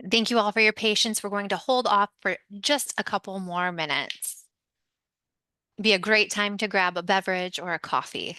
Thank you all for your patience. We're going to hold off for just a couple more minutes. Be a great time to grab a beverage or a coffee.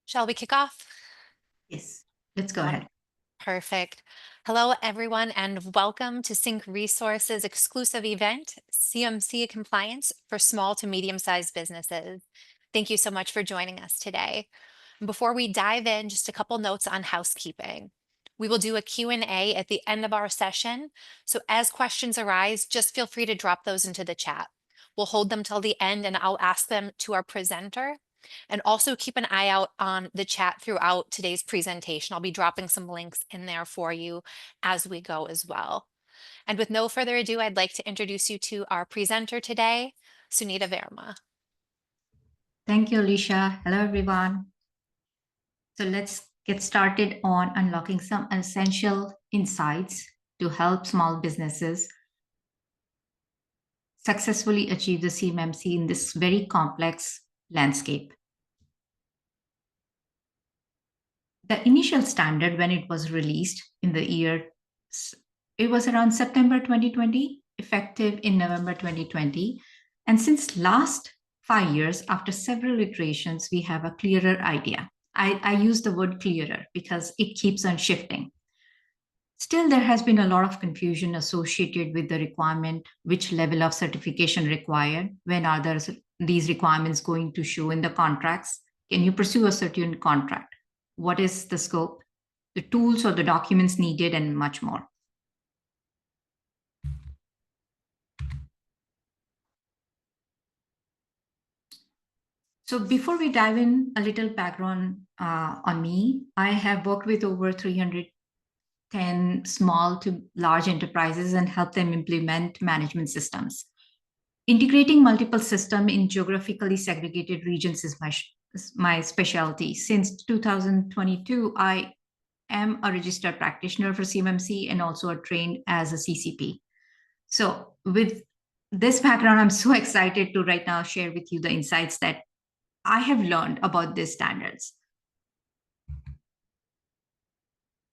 Shall we kick off? Yes, let's go ahead. Perfect. Hello, everyone, and welcome to Sync Resources exclusive event, CMC Compliance for Small to Medium-Sized Businesses. Thank you so much for joining us today. Before we dive in, just a couple notes on housekeeping. We will do a Q&A at the end of our session, so as questions arise, just feel free to drop those into the chat. We'll hold them till the end and I'll ask them to our presenter. And also keep an eye out on the chat throughout today's presentation. I'll be dropping some links in there for you as we go as well. And with no further ado, I'd like to introduce you to our presenter today, Sunita Verma. Thank you, Alicia. Hello, everyone. So let's get started on unlocking some essential insights to help small businesses successfully achieve the CMMC in this very complex landscape. The initial standard, when it was released in the year It was around September 2020, effective in November 2020. And since last 5 years, after several iterations, we have a clearer idea. I use the word clearer because it keeps on shifting. Still, there has been a lot of confusion associated with the requirement, which level of certification required, when are these requirements going to show in the contracts? Can you pursue a certain contract? What is the scope, the tools or the documents needed, and much more. So before we dive in, a little background on me. I have worked with over 310 small to large enterprises and helped them implement management systems. Integrating multiple systems in geographically segregated regions is my specialty. Since 2022, I am a registered practitioner for CMMC and also trained as a CCP. So with this background, I'm so excited to right now share with you the insights that I have learned about these standards.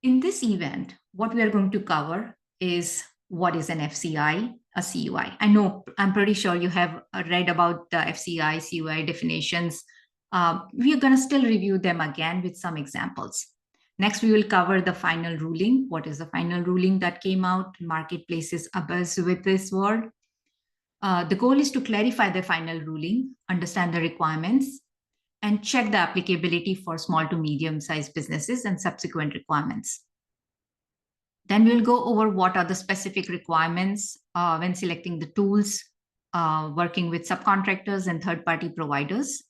In this event, what we are going to cover is what is an FCI, a CUI. I know, I'm pretty sure you have read about the FCI, CUI definitions. We are going to still review them again with some examples. Next, we will cover the final ruling. What is the final ruling that came out? Marketplaces abuzz with this word. The goal is to clarify the final ruling, understand the requirements, and check the applicability for small to medium-sized businesses and subsequent requirements. Then we'll go over what are the specific requirements when selecting the tools, working with subcontractors and third-party providers.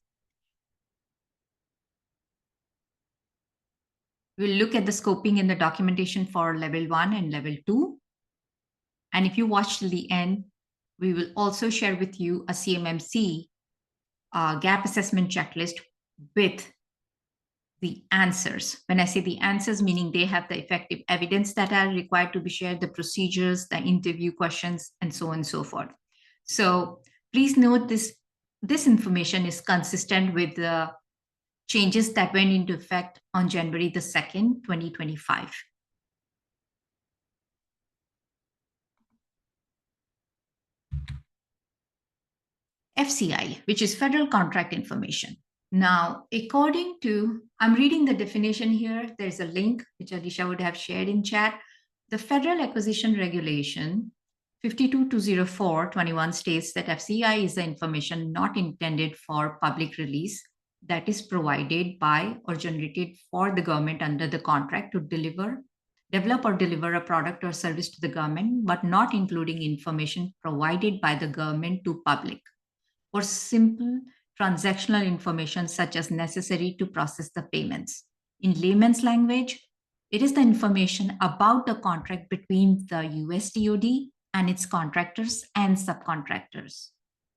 We'll look at the scoping and the documentation for level 1 and level 2. And if you watch till the end, we will also share with you a CMMC gap assessment checklist with the answers. When I say the answers, meaning they have the effective evidence that are required to be shared, the procedures, the interview questions, and so on and so forth. So please note this information is consistent with the changes that went into effect on January the 2nd, 2025. FCI, which is Federal Contract Information. Now, I'm reading the definition here. There's a link which Alicia would have shared in chat. The Federal Acquisition Regulation 52-204-21 states that FCI is the information not intended for public release that is provided by or generated for the government under the contract to develop or deliver a product or service to the government, but not including information provided by the government to public, or simple transactional information such as necessary to process the payments. In layman's language, it is the information about the contract between the US DoD and its contractors and subcontractors.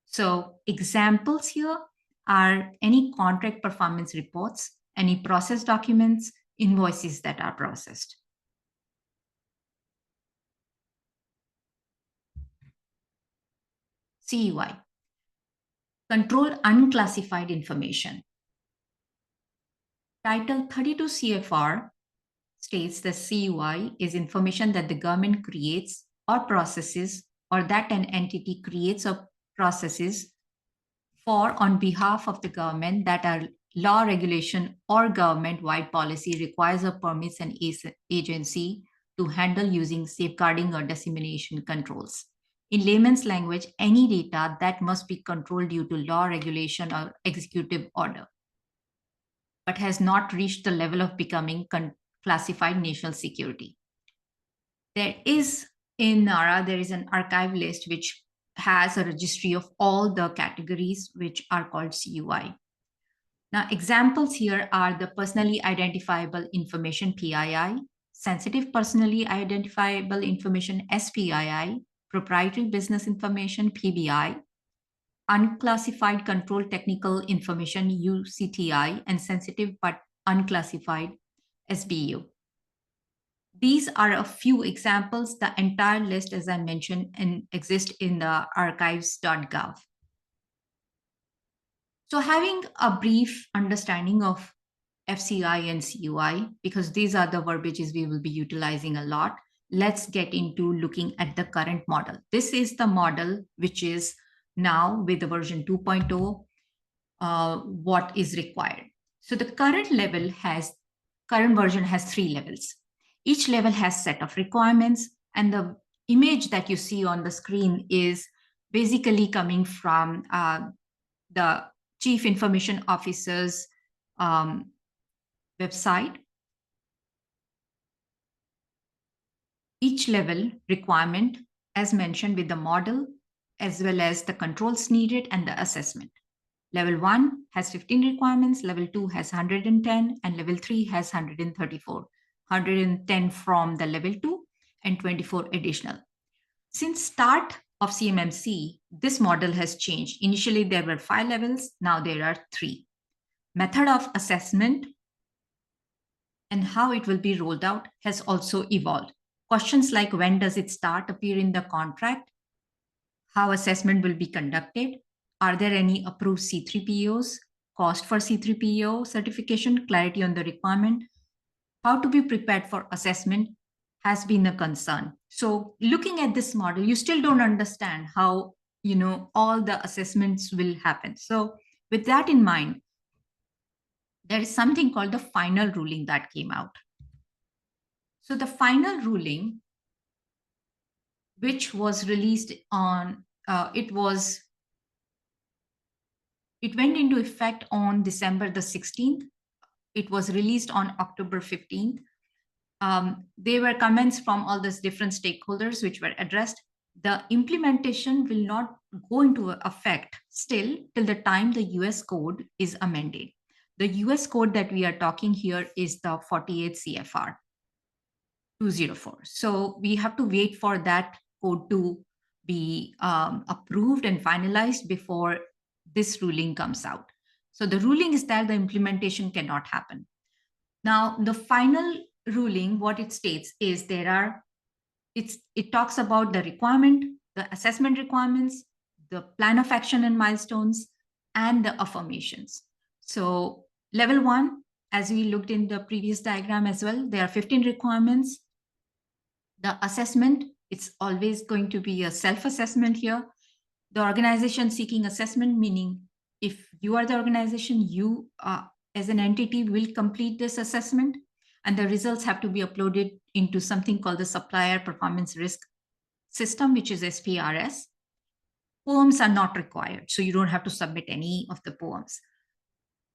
So examples here are any contract performance reports, any process documents, invoices that are processed. CUI. Control unclassified information. Title 32 CFR states that CUI is information that the government creates or processes, or that an entity creates or processes for on behalf of the government, that are law, regulation, or government-wide policy requires or permits an agency to handle using safeguarding or dissemination controls. In layman's language, any data that must be controlled due to law, regulation, or executive order, but has not reached the level of becoming classified national security. There is in NARA, there is an archive list which has a registry of all the categories which are called CUI. Now, examples here are the personally identifiable information, PII, sensitive personally identifiable information, SPII, proprietary business information, PBI, unclassified control technical information, UCTI, and sensitive but unclassified, SBU. These are a few examples. The entire list, as I mentioned, exists in the archives.gov. So having a brief understanding of FCI and CUI, because these are the verbiages we will be utilizing a lot, let's get into looking at the current model. This is the model which is now with the version 2.0, what is required. So the current version has 3 levels. Each level has set of requirements, and the image that you see on the screen is basically coming from the Chief Information Officer's website. Each level requirement, as mentioned, with the model, as well as the controls needed and the assessment. Level 1 has 15 requirements, level 2 has 110, and level 3 has 134. 110 from the level 2 and 24 additional. Since start of CMMC, this model has changed. Initially, there were 5 levels, now there are 3. Method of assessment and how it will be rolled out has also evolved. Questions like when does it start appear in the contract, how assessment will be conducted, are there any approved C3POs, cost for C3PO certification, clarity on the requirement, how to be prepared for assessment has been a concern. So looking at this model, you still don't understand how all the assessments will happen. So with that in mind, there is something called the final ruling that came out. So the final ruling, which was released on, it went into effect on December the 16th. It was released on October 15th. There were comments from all these different stakeholders which were addressed. The implementation will not go into effect still till the time the US code is amended. The US code that we are talking here is the 48 CFR 204. So we have to wait for that code to be approved and finalized before this ruling comes out. So the ruling is that the implementation cannot happen. Now, the final ruling, what it states is it talks about the requirement, the assessment requirements, the plan of action and milestones, and the affirmations. So level 1, as we looked in the previous diagram as well, there are 15 requirements. The assessment, it's always going to be a self-assessment here. The organization seeking assessment, meaning if you are the organization, you as an entity will complete this assessment, and the results have to be uploaded into something called the Supplier Performance Risk System, which is SPRS. Poems are not required, so you don't have to submit any of the poems.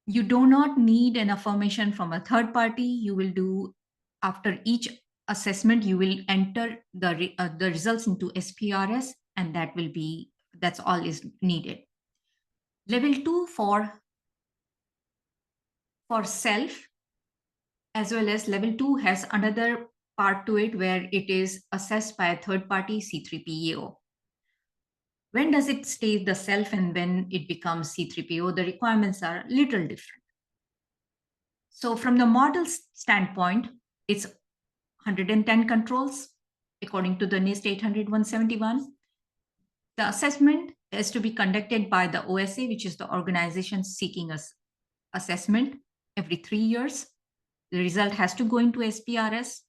You do not need an affirmation from a third party. You will do, after each assessment, you will enter the results into SPRS, and that's all is needed. Level 2 for self, as well as level 2 has another part to it where it is assessed by a third party C3PO. When does it state the self and when it becomes C3PO? The requirements are a little different. So from the model standpoint, it's 110 controls according to the NIST 800-171. The assessment is to be conducted by the OSA, which is the organization seeking assessment, every 3 years. The result has to go into SPRS.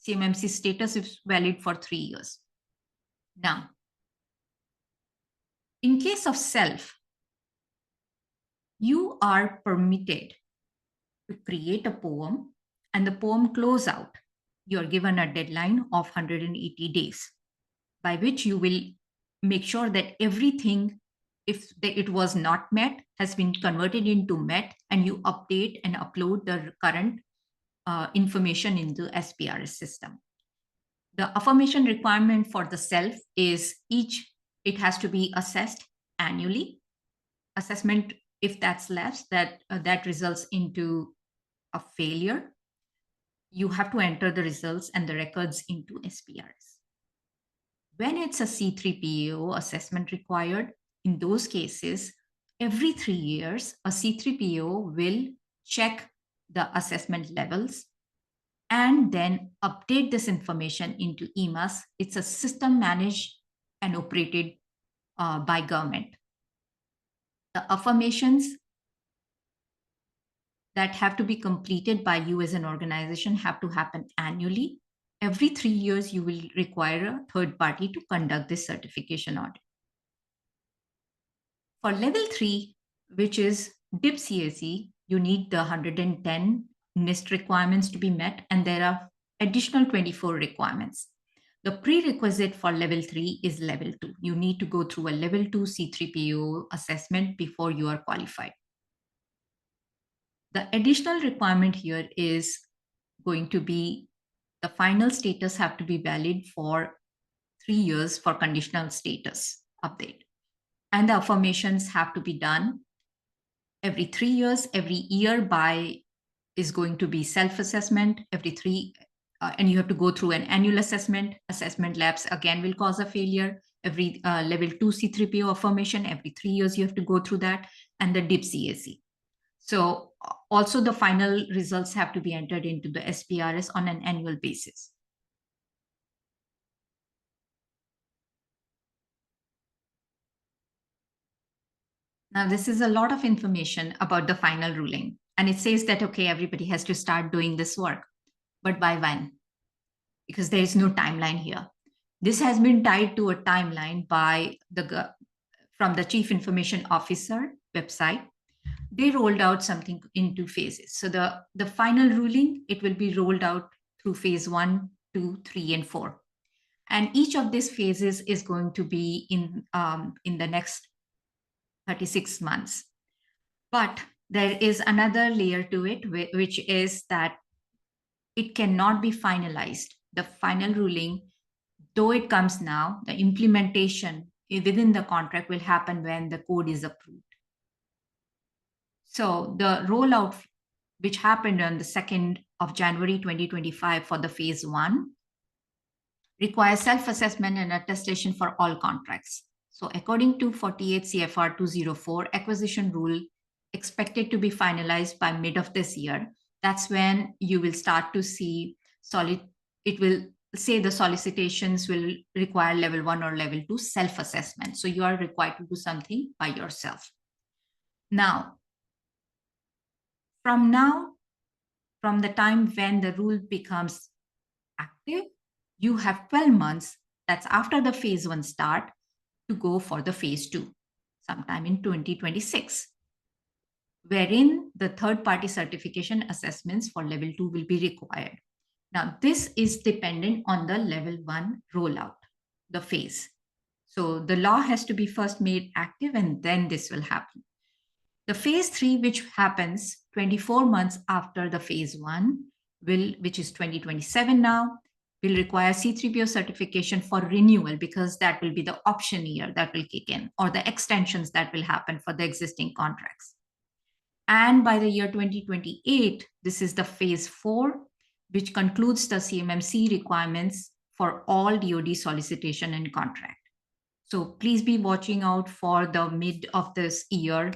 CMMC status is valid for 3 years. Now, in case of self, you are permitted to create a poem, and the poem close out. You are given a deadline of 180 days, by which you will make sure that everything, if it was not met, has been converted into met, and you update and upload the current information into SPRS system. The affirmation requirement for the self is it has to be assessed annually. Assessment, if that's less, that results into a failure. You have to enter the results and the records into SPRS. When it's a C3PO assessment required, in those cases, every 3 years, a C3PO will check the assessment levels and then update this information into EMAS. It's a system managed and operated by government. The affirmations that have to be completed by you as an organization have to happen annually, Every 3 years, you will require a third party to conduct this certification audit. For level 3, which is DIP-CAC, you need the 110 NIST requirements to be met, and there are additional 24 requirements. The prerequisite for level 3 is level 2. You need to go through a level 2 C3PO assessment before you are qualified. The additional requirement here is going to be the final status have to be valid for 3 years for conditional status update. And the affirmations have to be done every 3 years. Every year by is going to be self-assessment every three, and you have to go through an annual assessment. Assessment labs again will cause a failure. Every level 2 C3PO affirmation, every 3 years you have to go through that, and the DIP-CAC. So also the final results have to be entered into the SPRS on an annual basis. Now, this is a lot of information about the final ruling. And it says that, okay, everybody has to start doing this work. But by when? Because there is no timeline here. This has been tied to a timeline by from the Chief Information Officer website. They rolled out something in 2 phases. So the final ruling, it will be rolled out through phase 1, 2, 3, and 4. And each of these phases is going to be in the next 36 months. But there is another layer to it, which is that it cannot be finalized. The final ruling, though it comes now, the implementation within the contract will happen when the code is approved. So the rollout, which happened on the 2nd of January 2025 for the phase 1, requires self-assessment and attestation for all contracts. So according to 48 CFR 204 acquisition rule, expected to be finalized by mid of this year, that's when you will start to see it will say the solicitations will require level 1 or level 2 self-assessment. So you are required to do something by yourself. Now, from the time when the rule becomes active, you have 12 months, that's after the phase 1 start, to go for the phase 2, sometime in 2026, wherein the third-party certification assessments for level 2 will be required. Now, this is dependent on the level 1 rollout, the phase. So the law has to be first made active, and then this will happen. The phase 3, which happens 24 months after the phase 1, which is 2027 now, will require C3PO certification for renewal, because that will be the option year that will kick in, or the extensions that will happen for the existing contracts. And by the year 2028, this is the phase 4, which concludes the CMMC requirements for all DoD solicitation and contract. So please be watching out for the mid of this year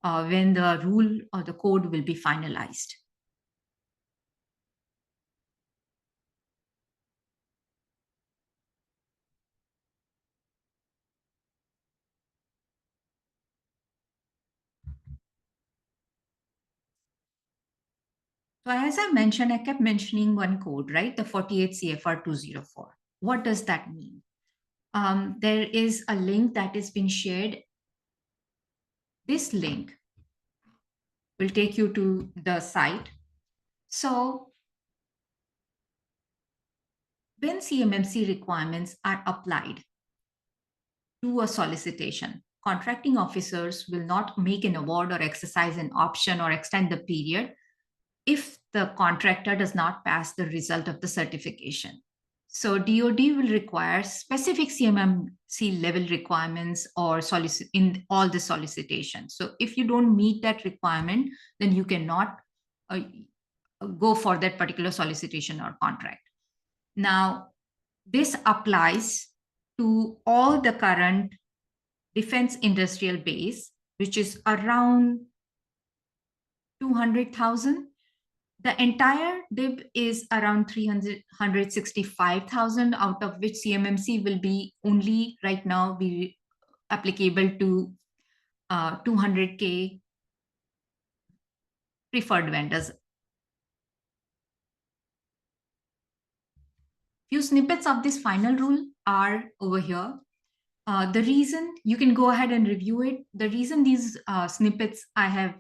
when the rule or the code will be finalized. So as I mentioned, I kept mentioning one code, right? The 48 CFR 204. What does that mean? There is a link that is being shared. This link will take you to the site. So when CMMC requirements are applied to a solicitation, contracting officers will not make an award or exercise an option or extend the period if the contractor does not pass the result of the certification. So DoD will require specific CMMC level requirements or in all the solicitations. So if you don't meet that requirement, then you cannot go for that particular solicitation or contract. Now, this applies to all the current defense industrial base, which is around 200,000. The entire DIB is around 365,000, out of which CMMC will be only right now be applicable to 200K preferred vendors. Few snippets of this final rule are over here. The reason, you can go ahead and review it. The reason these snippets I have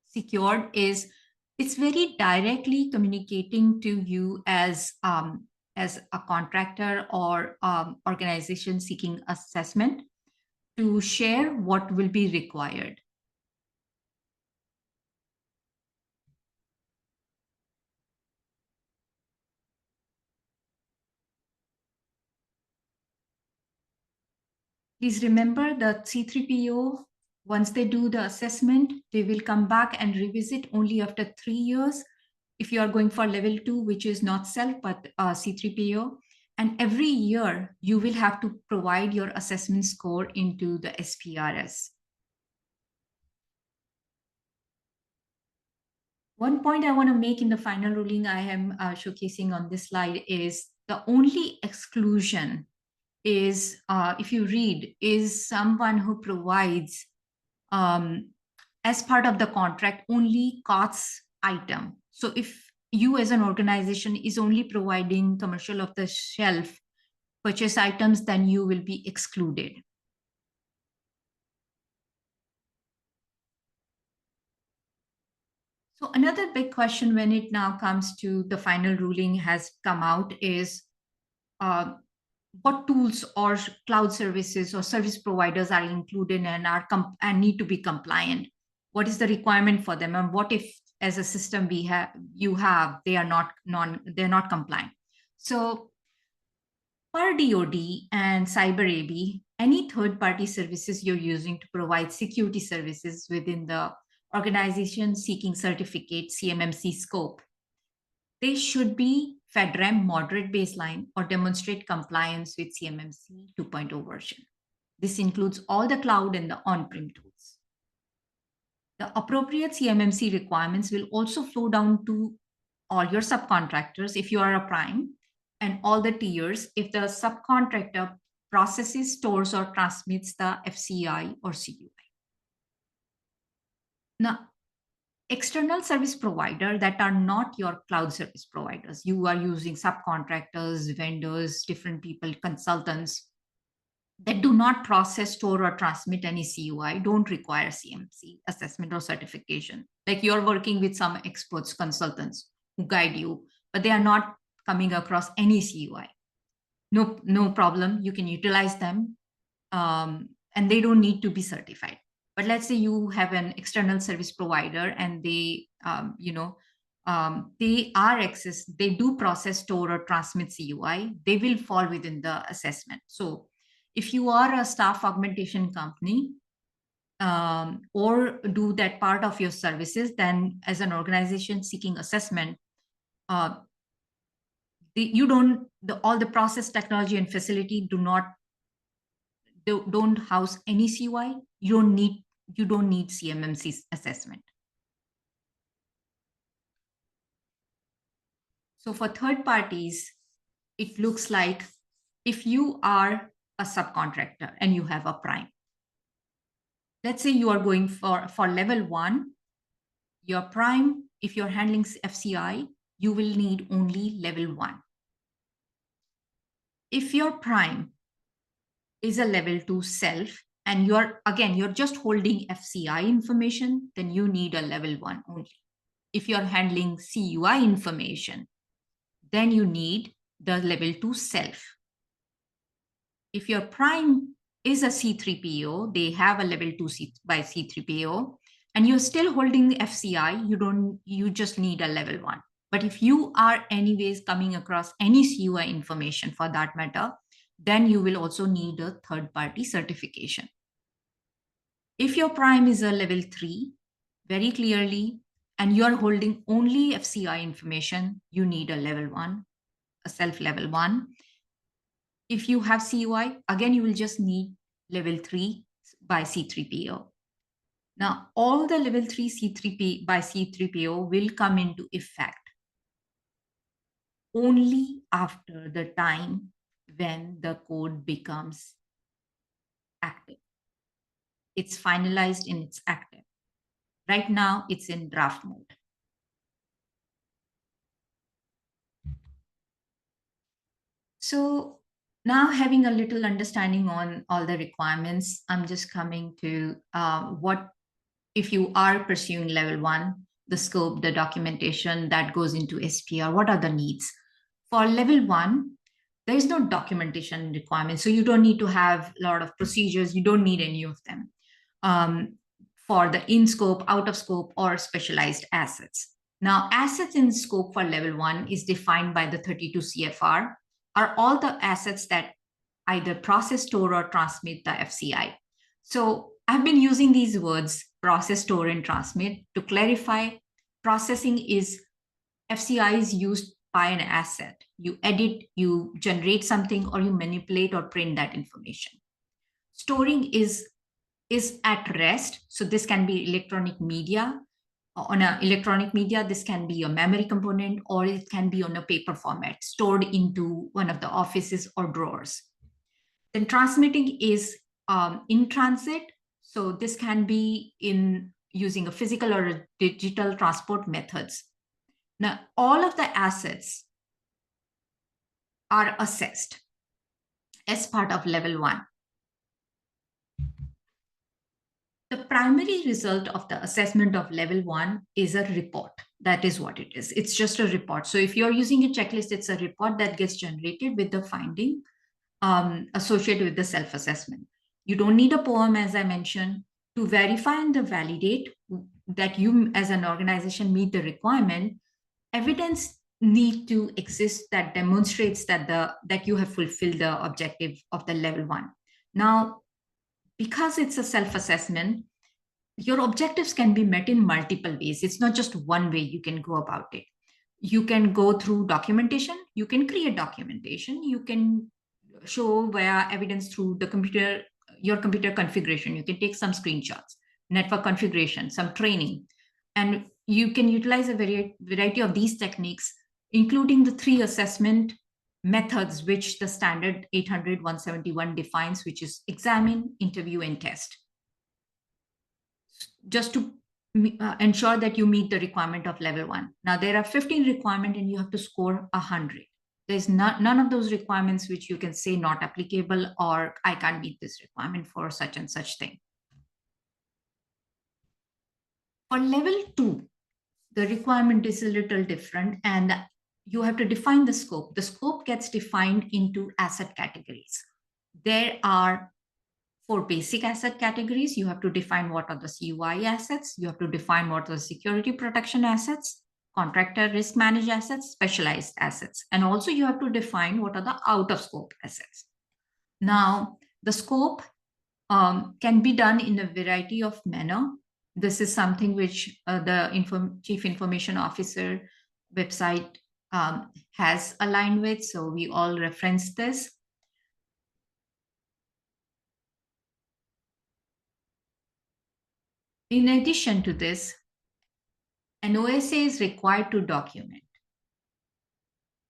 secured is it's very directly communicating to you as a contractor or organization seeking assessment to share what will be required. Please remember the C3PO, once they do the assessment, they will come back and revisit only after 3 years. If you are going for level 2, which is not self, but C3PO, and every year you will have to provide your assessment score into the SPRS. One point I want to make in the final ruling I am showcasing on this slide is the only exclusion is, if you read, is someone who provides as part of the contract only COTS item. So if you as an organization is only providing commercial off the shelf purchase items, then you will be excluded. So another big question when it now comes to the final ruling has come out is what tools or cloud services or service providers are included and and need to be compliant. What is the requirement for them, and what if as a system they are not compliant? So per DoD and cyber AB, any third party services you're using to provide security services within the organization seeking certificate CMMC scope, they should be FedRAMP moderate baseline or demonstrate compliance with CMMC 2.0 version. This includes all the cloud and the on-prem tools. The appropriate CMMC requirements will also flow down to all your subcontractors if you are a prime, and all the tiers if the subcontractor processes, stores, or transmits the FCI or CUI. Now, external service provider that are not your cloud service providers, you are using subcontractors, vendors, different people, consultants that do not process, store, or transmit any CUI, don't require CMC assessment or certification. Like you're working with some experts, consultants who guide you, but they are not coming across any CUI. No problem. You can utilize them, and they don't need to be certified. But let's say you have an external service provider and they do process, store, or transmit CUI, they will fall within the assessment. So if you are a staff augmentation company or do that part of your services, then as an organization seeking assessment, all the process, technology, and facility don't house any CUI. You don't need CMMC assessment. So for third parties, it looks like if you are a subcontractor and you have a prime, let's say you are going for level 1, your prime, if you're handling FCI, you will need only level 1. If your prime is a level 2 self and you're just holding FCI information, then you need a level 1 only. If you're handling CUI information, then you need the level 2 self. If your prime is a C3PO, they have a level 2 by C3PO, and you're still holding FCI, you just need a level 1. But if you are anyways coming across any CUI information for that matter, then you will also need a third-party certification. If your prime is a level 3, very clearly, and you're holding only FCI information, you need a level 1, a self level 1. If you have CUI, again, you will just need level 3 by C3PO. Now, all the level 3 C3P by C3PO will come into effect only after the time when the code becomes active. It's finalized in its active. Right now, it's in draft mode. So now having a little understanding on all the requirements, I'm just coming to what if you are pursuing level one, the scope, the documentation that goes into SPR, what are the needs? For level one, there is no documentation requirement. So you don't need to have a lot of procedures. You don't need any of them for the in scope, out of scope, or specialized assets. Now, assets in scope for level one is defined by the 32 CFR, are all the assets that either process, store, or transmit the FCI. So I've been using these words, process, store, and transmit, to clarify processing is FCI is used by an asset. You edit, you generate something, or you manipulate or print that information. Storing is at rest. So this can be electronic media. On an electronic media, this can be a memory component, or it can be on a paper format stored into one of the offices or drawers. Then transmitting is in transit. So this can be in using a physical or a digital transport methods. Now, all of the assets are assessed as part of level one. The primary result of the assessment of level one is a report. That is what it is. It's just a report. So if you're using a checklist, it's a report that gets generated with the finding associated with the self-assessment. You don't need a poem, as I mentioned, to verify and validate that you as an organization meet the requirement. Evidence need to exist that demonstrates that you have fulfilled the objective of the level one. Now, because it's a self-assessment, your objectives can be met in multiple ways. It's not just one way you can go about it. You can go through documentation, you can create documentation, you can show via evidence through the computer, your computer configuration. You can take some screenshots, network configuration, some training, and you can utilize a variety of these techniques, including the 3 assessment methods which the standard 800-171 defines, which is examine, interview, and test, just to ensure that you meet the requirement of level one. Now, there are 15 requirements and you have to score 100. There's none of those requirements which you can say not applicable or I can't meet this requirement for such and such thing. For level two, the requirement is a little different and you have to define the scope. The scope gets defined into asset categories. There are 4 basic asset categories. You have to define what are the CUI assets. You have to define what are the security protection assets, contractor risk managed assets, specialized assets. And also you have to define what are the out of scope assets. Now, the scope can be done in a variety of manner. This is something which the Chief Information Officer website has aligned with. So we all reference this. In addition to this, an OSA is required to document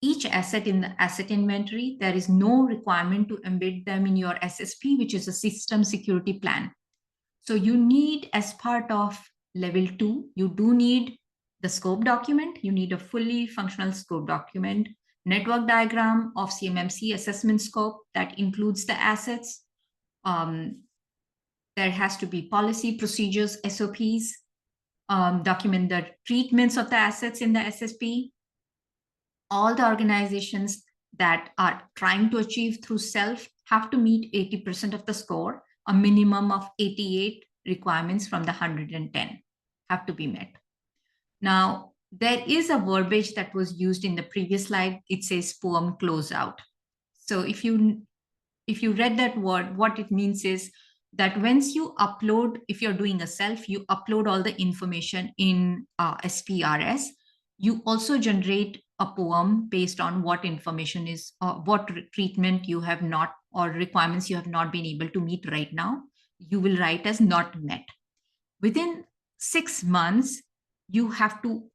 each asset in the asset inventory. There is no requirement to embed them in your SSP, which is a system security plan. So you need, as part of level 2, you do need the scope document. You need a fully functional scope document, network diagram of CMMC assessment scope that includes the assets. There has to be policy, procedures, SOPs, document the treatments of the assets in the SSP. All the organizations that are trying to achieve through self have to meet 80% of the score. A minimum of 88 requirements from the 110 have to be met. Now, there is a verbiage that was used in the previous slide. It says poem closeout. So if you read that word, what it means is that once you upload, if you're doing a self, you upload all the information in SPRS. You also generate a poem based on what information is, what treatment you have not, or requirements you have not been able to meet right now. You will write as not met. Within 6 months, you have to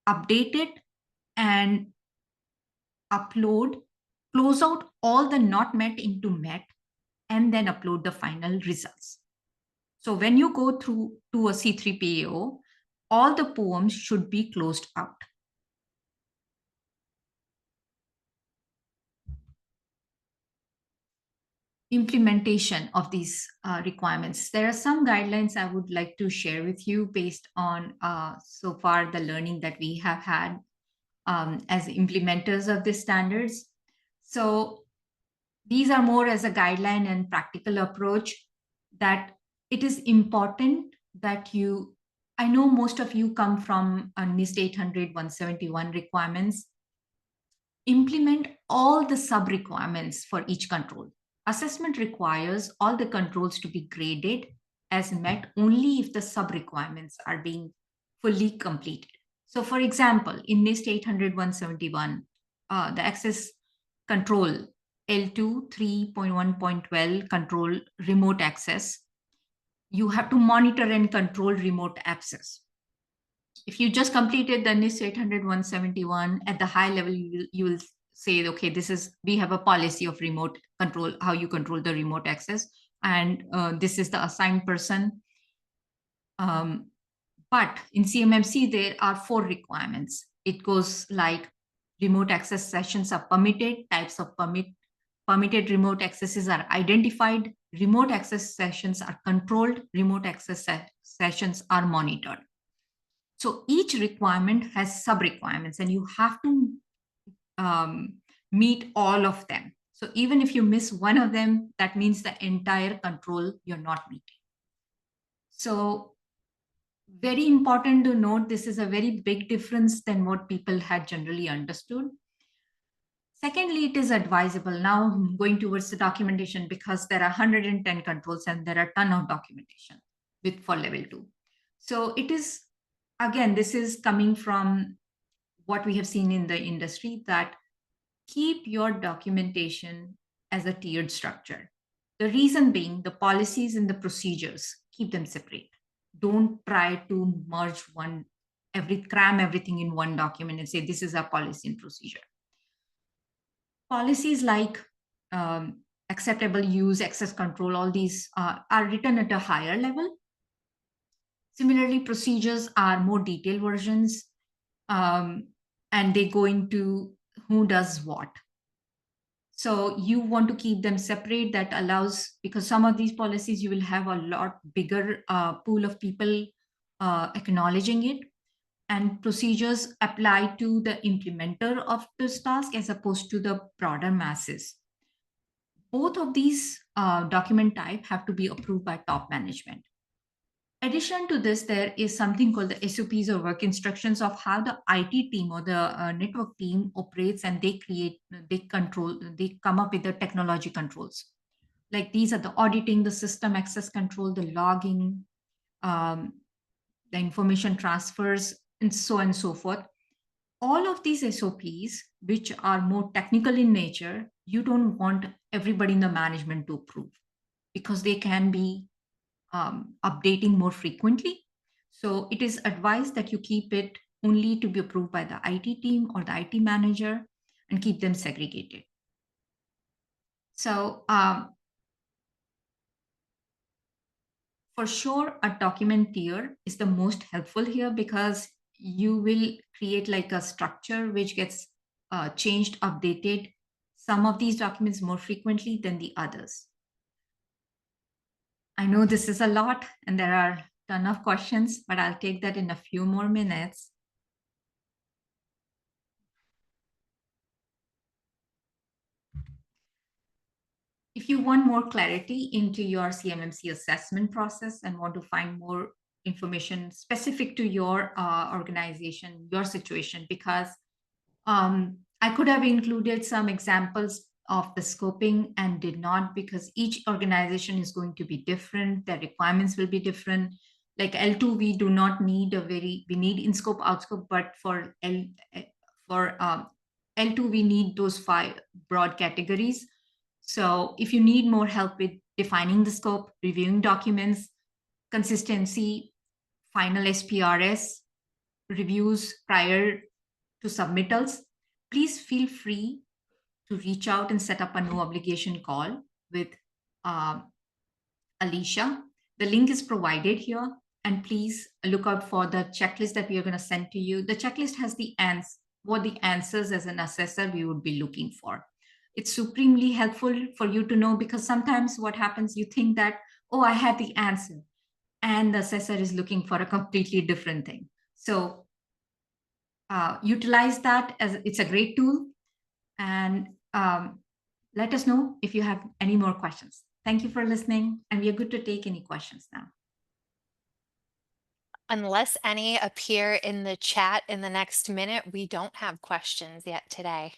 update it and close out all the not met into met, and then upload the final results. So when you go through to a C3PAO, all the poems should be closed out. implementation of these requirements. There are some guidelines I would like to share with you based on so far the learning that we have had as implementers of these standards. So these are more as a guideline and practical approach that it is important that you, I know most of you come from NIST 800 171 requirements. Implement all the sub requirements for each control. Assessment requires all the controls to be graded as met only if the sub requirements are being fully completed. So, for example, in NIST 800 171, the access control L2 3.1.12 control remote access, you have to monitor and control remote access. If you just completed the NIST 800 171 at the high level, you will say, okay, we have a policy of remote control, how you control the remote access, and this is the assigned person. But in CMMC, there are 4 requirements. It goes like remote access sessions are permitted, types of permitted remote accesses are identified, remote access sessions are controlled, remote access sessions are monitored. So each requirement has sub requirements, and you have to meet all of them. So even if you miss one of them, that means the entire control you're not meeting. So very important to note, this is a very big difference than what people had generally understood. Secondly, it is advisable. Now I'm going towards the documentation because there are 110 controls and there are a ton of documentation for level 2. So it is, again, this is coming from what we have seen in the industry, that keep your documentation as a tiered structure. The reason being, the policies and the procedures, keep them separate. Don't try to merge cram everything in one document and say, this is our policy and procedure. Policies like acceptable use, access control, all these are written at a higher level. Similarly, procedures are more detailed versions, and they go into who does what. So you want to keep them separate. That allows, because some of these policies, you will have a lot bigger pool of people acknowledging it. And procedures apply to the implementer of this task as opposed to the broader masses. Both of these document type have to be approved by top management. Addition to this, there is something called the SOPs or work instructions of how the IT team or the network team operates, and they come up with the technology controls. Like these are the auditing, the system access control, the logging, the information transfers, and so on and so forth. All of these SOPs, which are more technical in nature, you don't want everybody in the management to approve because they can be updating more frequently. So it is advised that you keep it only to be approved by the IT team or the IT manager and keep them segregated. So for sure, a document tier is the most helpful here because you will create like a structure which gets changed, updated, some of these documents more frequently than the others. I know this is a lot and there are a ton of questions, but I'll take that in a few more minutes. If you want more clarity into your CMMC assessment process and want to find more information specific to your organization, your situation, because I could have included some examples of the scoping and did not, because each organization is going to be different. Their requirements will be different. Like L2, we do not need we need in scope, out scope, but for L2, we need those 5 broad categories. So if you need more help with defining the scope, reviewing documents, consistency, final SPRS, reviews prior to submittals, please feel free to reach out and set up a no obligation call with Alicia. The link is provided here, and please look out for the checklist that we are going to send to you. The checklist has the answers as an assessor we would be looking for. It's supremely helpful for you to know, because sometimes what happens, you think that, oh, I have the answer, and the assessor is looking for a completely different thing. So utilize that, as it's a great tool. And let us know if you have any more questions. Thank you for listening, and we are good to take any questions now. Unless any appear in the chat in the next minute, we don't have questions yet today.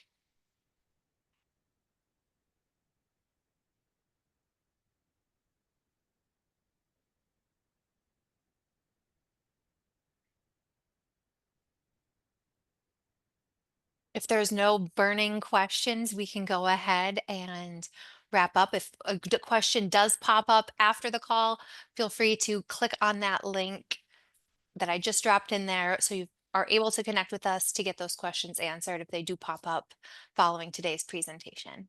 If there's no burning questions, we can go ahead and wrap up. If a question does pop up after the call, feel free to click on that link that I just dropped in there so you are able to connect with us to get those questions answered if they do pop up following today's presentation.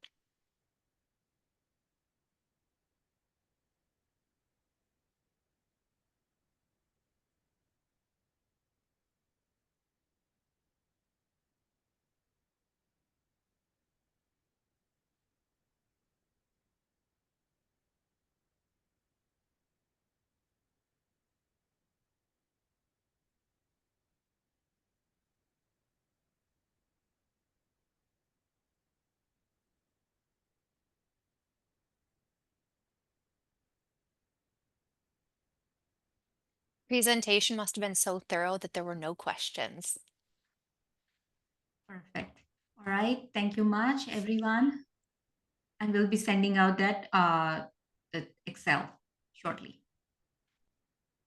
Presentation must have been so thorough that there were no questions. Perfect. All right. Thank you much, everyone. And we'll be sending out that the Excel shortly.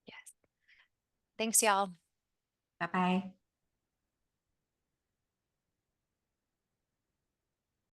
Yes. Thanks, y'all. Bye bye.